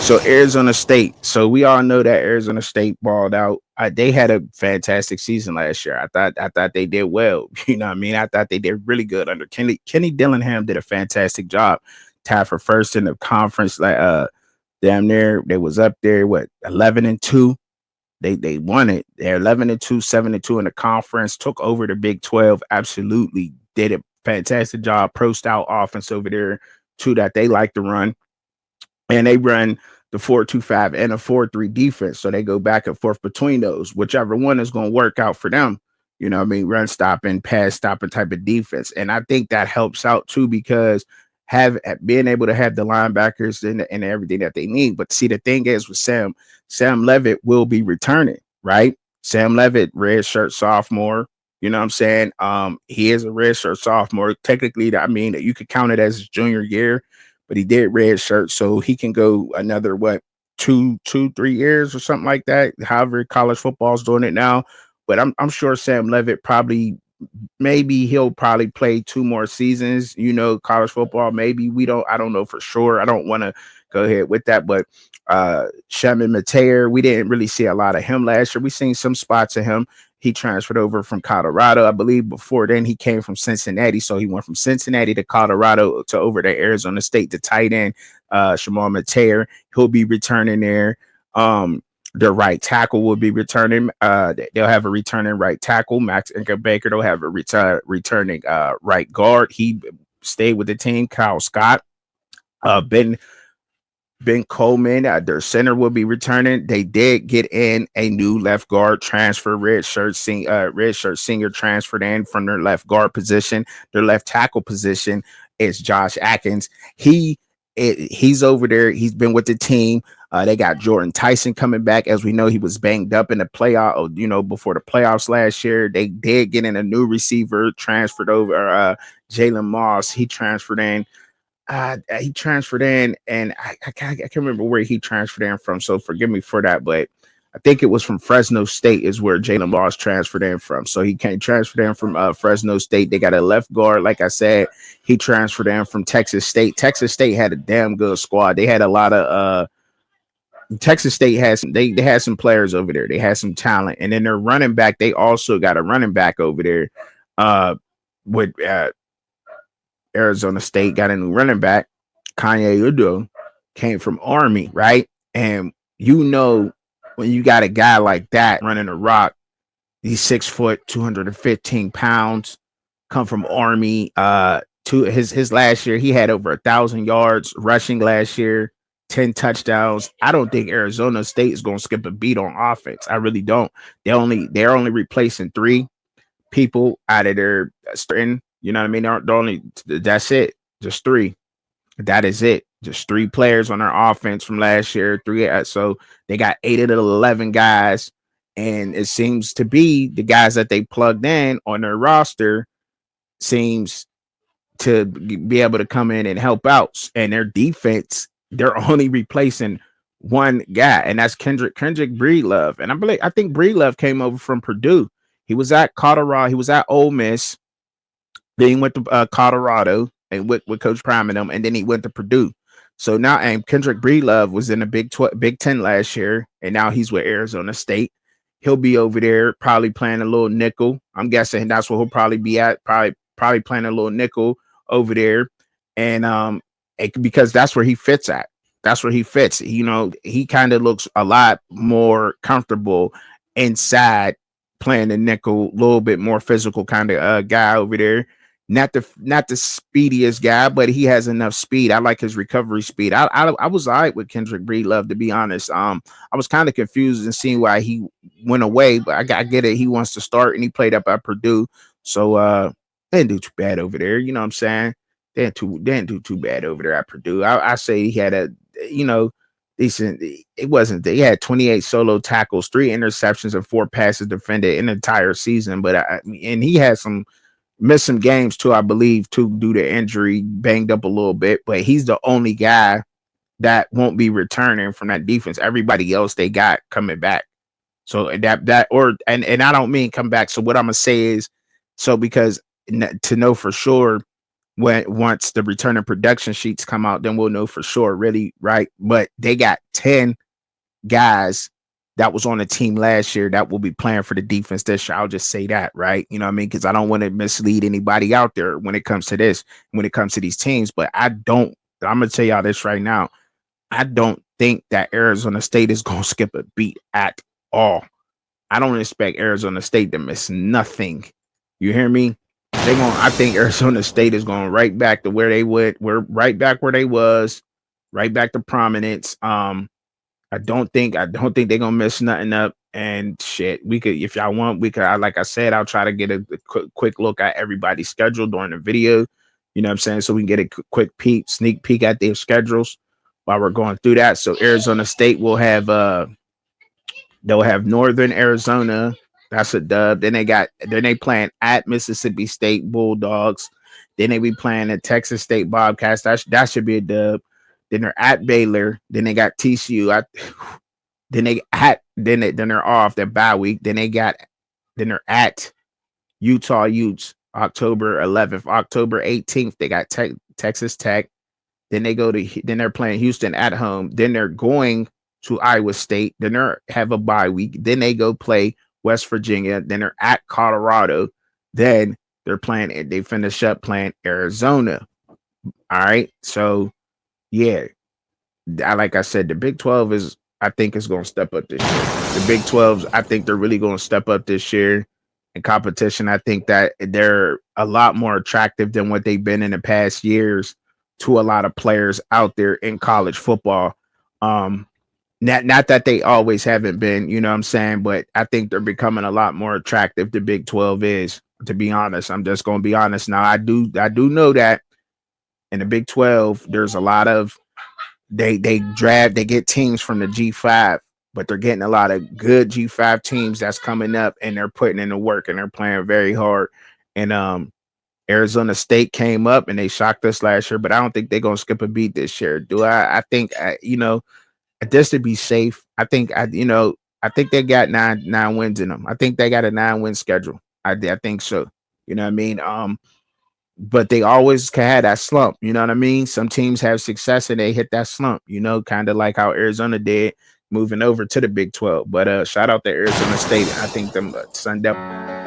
So Arizona State. So we all know that Arizona State balled out. They had a fantastic season last year. I thought they did well. You know what I mean? I thought they did really good under Kenny Dillingham did a fantastic job. Tied for first in the conference. Like damn near they was up there. What 11-2. They won it. They're 11-2, 7-2 in the conference. Took over the Big 12. Absolutely did a fantastic job. Pro style offense over there too that they like to run, and they run the 4-2-5 and a 4-3 defense. So they go back and forth between those, whichever one is going to work out for them. You know what I mean? Run stopping, pass stopping type of defense. And I think that helps out too because have being able to have the linebackers and everything that they need. But see, the thing is with Sam Levitt will be returning, right? Sam Levitt, red shirt sophomore. You know what I'm saying? He is a red shirt sophomore. Technically, I mean, you could count it as his junior year, but he did red shirt, so he can go another what 3 years or something like that. However, college football's doing it now, but I'm sure Sam Levitt probably maybe he'll probably play 2 more seasons. You know, college football. Maybe we don't. I don't know for sure. I don't want to go ahead with that, but Shaman Mateer, we didn't really see a lot of him last year. We seen some spots of him. He transferred over from Colorado, I believe. Before then, he came from Cincinnati, so he went from Cincinnati to Colorado to over to Arizona State. The tight end, Shaman Mateer, he'll be returning there. Their right tackle will be returning. They'll have a returning right tackle. Max Baker. They'll have a returning right guard. He stayed with the team. Kyle Scott. Ben Coleman, their center will be returning. They did get in a new left guard transfer, red shirt senior transferred in from their left guard position. Their left tackle position is Josh Atkins. He's over there. He's been with the team. They got Jordan Tyson coming back. As we know, he was banged up in the playoff, before the playoffs last year. They did get in a new receiver, transferred over Jalen Moss. He transferred in, and I can't remember where he transferred in from, so forgive me for that, but I think it was from Fresno State is where Jalen Moss transferred in from. So he came transferred in from Fresno State. They got a left guard, like I said. He transferred in from Texas State. Texas State had a damn good squad. They had a lot of Texas State has they had some players over there. They had some talent, and then their running back. They also got a running back over there. With Arizona State got a new running back. Kanye Udo came from Army, right? And when you got a guy like that running a rock, he's 6 foot, 215 pounds, come from Army. To his last year, he had over 1,000 yards rushing last year, 10 touchdowns. I don't think Arizona State is going to skip a beat on offense. I really don't. They're only replacing 3 people out of their starting. You know what I mean? That's it. Just 3. That is it. Just 3 players on their offense from last year. 3. So they got 8 of the 11 guys, and it seems to be the guys that they plugged in on their roster seems to be able to come in and help out. And their defense, they're only replacing one guy, and that's Kendrick Breedlove. And I think Breedlove came over from Purdue. He was at Colorado. He was at Ole Miss. Then he went to Colorado and with Coach Prime and them, and then he went to Purdue. So now, and Kendrick Breedlove was in the Big 10 last year, and now he's with Arizona State. He'll be over there probably playing a little nickel. I'm guessing that's what he'll probably be at. Probably playing a little nickel over there, and because that's where he fits at. That's where he fits. He kind of looks a lot more comfortable inside playing the nickel, a little bit more physical kind of guy over there. Not the speediest guy, but he has enough speed. I like his recovery speed. I was all right with Kendrick Breedlove, to be honest. I was kind of confused and seeing why he went away, but I get it. He wants to start, and he played up at Purdue, so they didn't do too bad over there. You know what I'm saying? They didn't do too bad over there at Purdue. I say he had a decent. It wasn't. He had 28 solo tackles, 3 interceptions, and 4 passes defended in the entire season. But and he had missed some games too, I believe, too, due to injury, banged up a little bit. But he's the only guy that won't be returning from that defense. Everybody else they got coming back. So and I don't mean come back. So what I'm gonna say is, because to know for sure, when once the return of production sheets come out, then we'll know for sure, really, right? But they got 10 guys that was on the team last year that will be playing for the defense this year. I'll just say that, right? You know what I mean? Because I don't want to mislead anybody out there when it comes to this, when it comes to these teams. But I'm gonna tell y'all this right now. I don't think that Arizona State is gonna skip a beat at all. I don't expect Arizona State to miss nothing. You hear me? I think Arizona State is going right back to where they would. We're right back where they was, right back to prominence. I don't think they're gonna mess nothing up. And shit, we could, if y'all want, we could. Like I said, I'll try to get a quick look at everybody's schedule during the video. You know what I'm saying? So we can get a quick sneak peek at their schedules while we're going through that. So Arizona State will have they'll have Northern Arizona. That's a dub. Then they playing at Mississippi State Bulldogs. Then they be playing at Texas State Bobcats. That should be a dub. Then they're at Baylor. Then they got TCU. Then they're off their bye week. Then they're at Utah Utes October 11th. October 18th, they got Texas Tech. Then they're playing Houston at home. Then they're going to Iowa State. Then they have a bye week. Then they go play West Virginia. Then they're at Colorado. Then they finish up playing Arizona. All right. So yeah, like I said, the Big 12 I think is going to step up this year. The Big 12s, I think they're really going to step up this year in competition. I think that they're a lot more attractive than what they've been in the past years to a lot of players out there in college football. Not that they always haven't been, you know what I'm saying, but I think they're becoming a lot more attractive. The Big 12 is, to be honest. I'm just going to be honest. Now, I do know that in the Big 12, there's a lot of they get teams from the G5, but they're getting a lot of good G5 teams that's coming up, and they're putting in the work and they're playing very hard. And Arizona State came up and they shocked us last year, but I don't think they're gonna skip a beat this year. Do I? I think just to be safe, I think they got nine wins in them. I think they got a 9-win schedule. I think so. You know what I mean? But they always had that slump. You know what I mean? Some teams have success and they hit that slump, kind of like how Arizona did moving over to the Big 12. But shout out to Arizona State. I think them Sun Devils